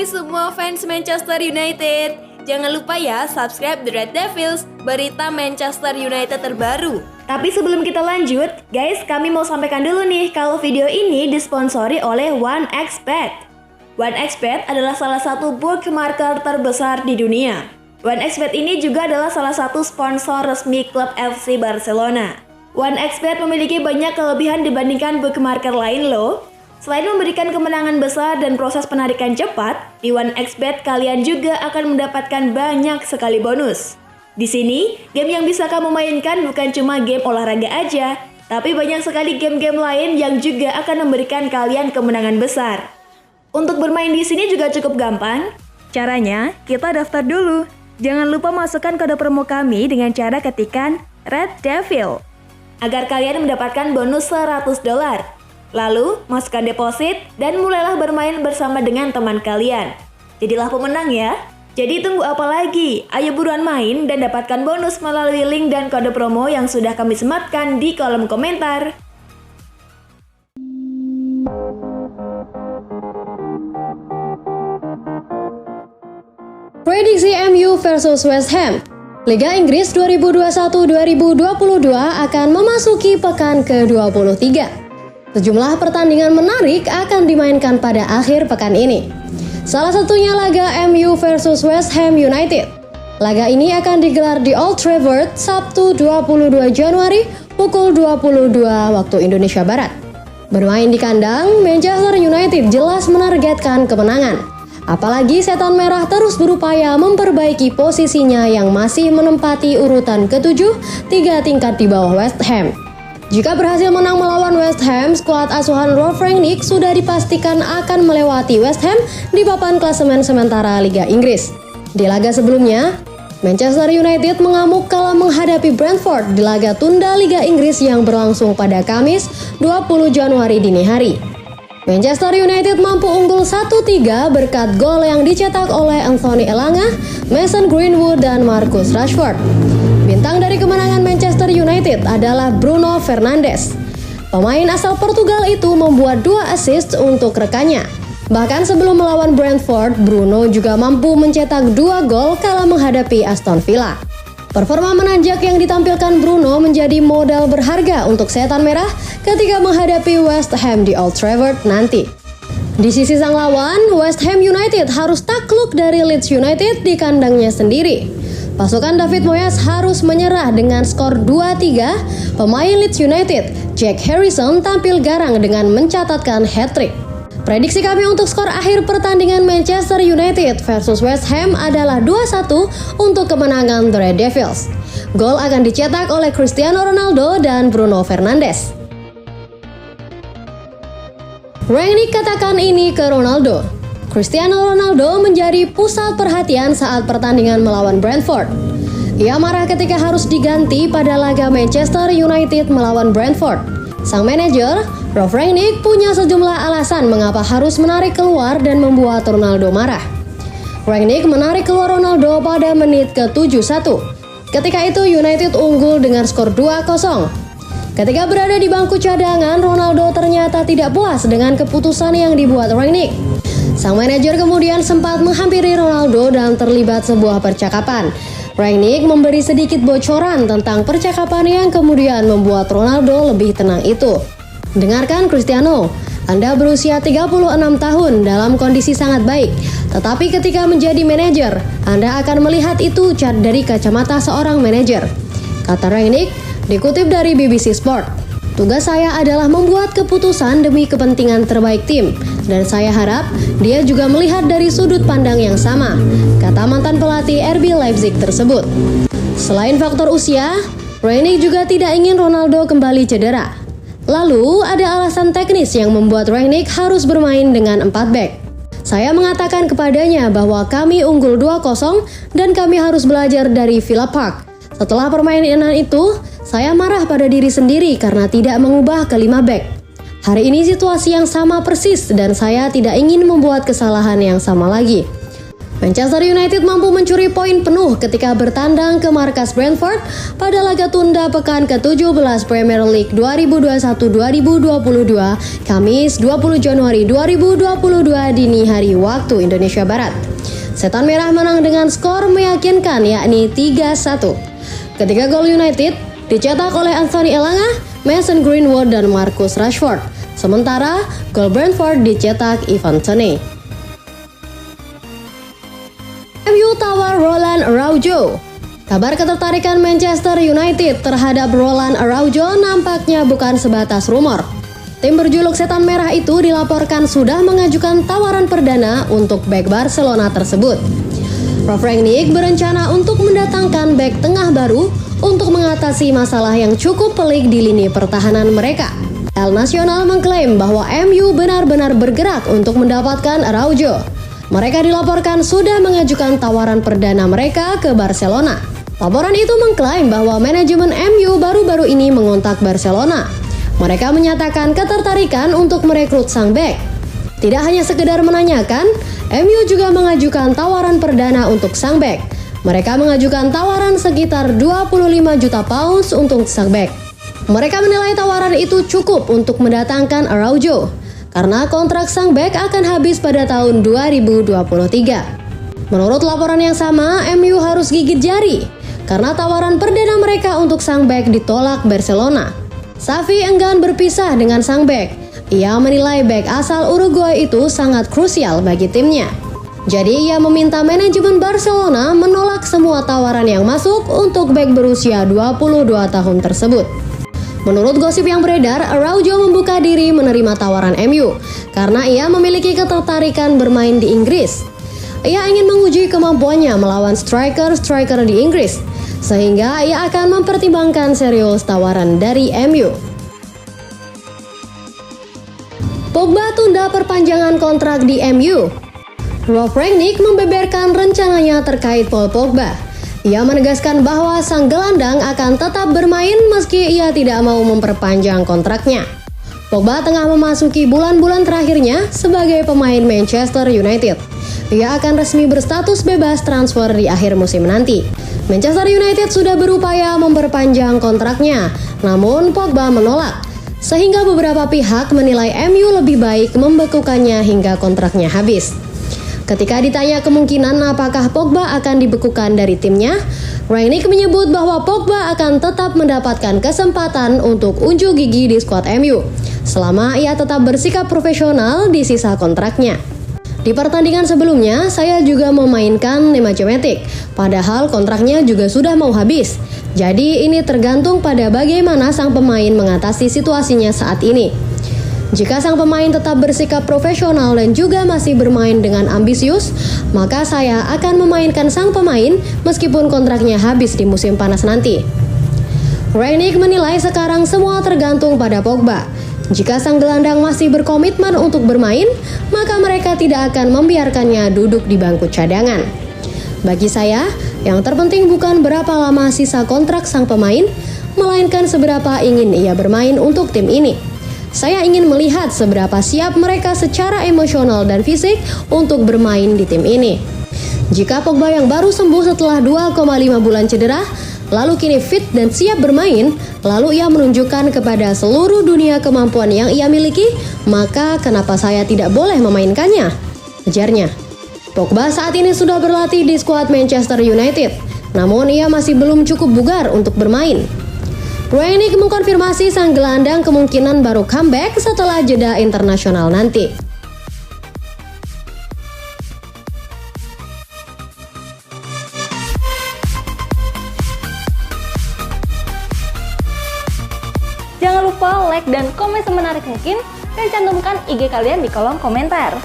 Hai semua fans Manchester United. Jangan lupa ya subscribe The Red Devils, berita Manchester United terbaru. Tapi sebelum kita lanjut, guys, kami mau sampaikan dulu nih kalau video ini disponsori oleh OneXBet. OneXBet adalah salah satu bookmaker terbesar di dunia. OneXBet ini juga adalah salah satu sponsor resmi klub FC Barcelona. OneXBet memiliki banyak kelebihan dibandingkan bookmaker lain loh. Selain memberikan kemenangan besar dan proses penarikan cepat, di OneXBet kalian juga akan mendapatkan banyak sekali bonus. Di sini, game yang bisa kamu mainkan bukan cuma game olahraga aja, tapi banyak sekali game-game lain yang juga akan memberikan kalian kemenangan besar. Untuk bermain di sini juga cukup gampang. Caranya, kita daftar dulu. Jangan lupa masukkan kode promo kami dengan cara ketikkan Red Devil agar kalian mendapatkan bonus $100. Lalu, masukkan deposit dan mulailah bermain bersama dengan teman kalian. Jadilah pemenang ya. Jadi tunggu apa lagi? Ayo buruan main dan dapatkan bonus melalui link dan kode promo yang sudah kami sematkan di kolom komentar. Prediksi MU versus West Ham. Liga Inggris 2021-2022 akan memasuki pekan ke-23. Sejumlah pertandingan menarik akan dimainkan pada akhir pekan ini. Salah satunya laga MU versus West Ham United. Laga ini akan digelar di Old Trafford Sabtu 22 Januari pukul 22 waktu Indonesia Barat. Bermain di kandang, Manchester United jelas menargetkan kemenangan. Apalagi Setan Merah terus berupaya memperbaiki posisinya yang masih menempati urutan ke-7, 3 tingkat di bawah West Ham. Jika berhasil menang melawan West Ham, skuad asuhan Ralf Rangnick sudah dipastikan akan melewati West Ham di papan klasemen sementara Liga Inggris. Di laga sebelumnya, Manchester United mengamuk kala menghadapi Brentford di laga tunda Liga Inggris yang berlangsung pada Kamis 20 Januari dini hari. Manchester United mampu unggul 1-3 berkat gol yang dicetak oleh Anthony Elanga, Mason Greenwood, dan Marcus Rashford. Bintang dari kemenangan Manchester United adalah Bruno Fernandes. Pemain asal Portugal itu membuat 2 assist untuk rekannya. Bahkan sebelum melawan Brentford, Bruno juga mampu mencetak 2 gol kala menghadapi Aston Villa. Performa menanjak yang ditampilkan Bruno menjadi modal berharga untuk Setan Merah ketika menghadapi West Ham di Old Trafford nanti. Di sisi sang lawan, West Ham United harus takluk dari Leeds United di kandangnya sendiri. Pasukan David Moyes harus menyerah dengan skor 2-3. Pemain Leeds United, Jack Harrison, tampil garang dengan mencatatkan hat-trick. Prediksi kami untuk skor akhir pertandingan Manchester United versus West Ham adalah 2-1 untuk kemenangan The Red Devils. Gol akan dicetak oleh Cristiano Ronaldo dan Bruno Fernandes. Rangnick katakan ini ke Ronaldo. Cristiano Ronaldo menjadi pusat perhatian saat pertandingan melawan Brentford. Ia marah ketika harus diganti pada laga Manchester United melawan Brentford. Sang manajer, Ralf Rangnick, punya sejumlah alasan mengapa harus menarik keluar dan membuat Ronaldo marah. Rangnick menarik keluar Ronaldo pada menit ke-71. Ketika itu United unggul dengan skor 2-0. Ketika berada di bangku cadangan, Ronaldo ternyata tidak puas dengan keputusan yang dibuat Rangnick. Sang manajer kemudian sempat menghampiri Ronaldo dan terlibat sebuah percakapan. Rangnick memberi sedikit bocoran tentang percakapan yang kemudian membuat Ronaldo lebih tenang itu. Dengarkan Cristiano, Anda berusia 36 tahun dalam kondisi sangat baik. Tetapi ketika menjadi manajer, Anda akan melihat itu dari kacamata seorang manajer, kata Rangnick, dikutip dari BBC Sport. Tugas saya adalah membuat keputusan demi kepentingan terbaik tim, dan saya harap dia juga melihat dari sudut pandang yang sama, kata mantan pelatih RB Leipzig tersebut. Selain faktor usia, Rangnick juga tidak ingin Ronaldo kembali cedera. Lalu ada alasan teknis yang membuat Rangnick harus bermain dengan 4 back. Saya mengatakan kepadanya bahwa kami unggul 2-0 dan kami harus belajar dari Villa Park. Setelah permainan itu, saya marah pada diri sendiri karena tidak mengubah ke 5 back. Hari ini situasi yang sama persis dan saya tidak ingin membuat kesalahan yang sama lagi. Manchester United mampu mencuri poin penuh ketika bertandang ke markas Brentford pada laga tunda pekan ke-17 Premier League 2021-2022 Kamis 20 Januari 2022 dini hari waktu Indonesia Barat. Setan Merah menang dengan skor meyakinkan yakni 3-1. Ketika gol United dicetak oleh Anthony Elanga, Mason Greenwood dan Marcus Rashford. Sementara gol Brentford dicetak Ivan Toney. MU tawar Roland Araujo. Kabar ketertarikan Manchester United terhadap Roland Araujo nampaknya bukan sebatas rumor. Tim berjuluk Setan Merah itu dilaporkan sudah mengajukan tawaran perdana untuk bek Barcelona tersebut. Ralf Rangnick berencana untuk mendatangkan bek tengah baru untuk mengatasi masalah yang cukup pelik di lini pertahanan mereka. El Nacional mengklaim bahwa MU benar-benar bergerak untuk mendapatkan Araujo. Mereka dilaporkan sudah mengajukan tawaran perdana mereka ke Barcelona. Laporan itu mengklaim bahwa manajemen MU baru-baru ini mengontak Barcelona. Mereka menyatakan ketertarikan untuk merekrut sang bek. Tidak hanya sekedar menanyakan, MU juga mengajukan tawaran perdana untuk sang bek. Mereka mengajukan tawaran sekitar 25 juta pounds untuk sang bek. Mereka menilai tawaran itu cukup untuk mendatangkan Araujo, karena kontrak sang bek akan habis pada tahun 2023. Menurut laporan yang sama, MU harus gigit jari karena tawaran perdana mereka untuk sang bek ditolak Barcelona. Xavi enggan berpisah dengan sang bek. Ia menilai bek asal Uruguay itu sangat krusial bagi timnya. Jadi ia meminta manajemen Barcelona menolak semua tawaran yang masuk untuk bek berusia 22 tahun tersebut. Menurut gosip yang beredar, Araujo membuka diri menerima tawaran MU karena ia memiliki ketertarikan bermain di Inggris. Ia ingin menguji kemampuannya melawan striker-striker di Inggris, sehingga ia akan mempertimbangkan serius tawaran dari MU. Pogba tunda perpanjangan kontrak di MU. Ralf Rangnick membeberkan rencananya terkait Paul Pogba. Ia menegaskan bahwa sang gelandang akan tetap bermain meski ia tidak mau memperpanjang kontraknya. Pogba tengah memasuki bulan-bulan terakhirnya sebagai pemain Manchester United. Ia akan resmi berstatus bebas transfer di akhir musim nanti. Manchester United sudah berupaya memperpanjang kontraknya, namun Pogba menolak. Sehingga beberapa pihak menilai MU lebih baik membekukannya hingga kontraknya habis. Ketika ditanya kemungkinan apakah Pogba akan dibekukan dari timnya, Rangnick menyebut bahwa Pogba akan tetap mendapatkan kesempatan untuk unjuk gigi di skuad MU selama ia tetap bersikap profesional di sisa kontraknya. Di pertandingan sebelumnya, saya juga memainkan Nemanja Matic, padahal kontraknya juga sudah mau habis. Jadi ini tergantung pada bagaimana sang pemain mengatasi situasinya saat ini. Jika sang pemain tetap bersikap profesional dan juga masih bermain dengan ambisius, maka saya akan memainkan sang pemain meskipun kontraknya habis di musim panas nanti. Rangnick menilai sekarang semua tergantung pada Pogba. Jika sang gelandang masih berkomitmen untuk bermain, maka mereka tidak akan membiarkannya duduk di bangku cadangan. Bagi saya, yang terpenting bukan berapa lama sisa kontrak sang pemain, melainkan seberapa ingin ia bermain untuk tim ini. Saya ingin melihat seberapa siap mereka secara emosional dan fisik untuk bermain di tim ini. Jika Pogba yang baru sembuh setelah 2,5 bulan cedera, lalu kini fit dan siap bermain, lalu ia menunjukkan kepada seluruh dunia kemampuan yang ia miliki, maka kenapa saya tidak boleh memainkannya? Ujarnya. Pogba saat ini sudah berlatih di skuad Manchester United, namun ia masih belum cukup bugar untuk bermain. Rangnick mengkonfirmasi sang gelandang kemungkinan baru comeback setelah jeda internasional nanti. Jangan lupa like dan komen semenarik mungkin dan cantumkan IG kalian di kolom komentar.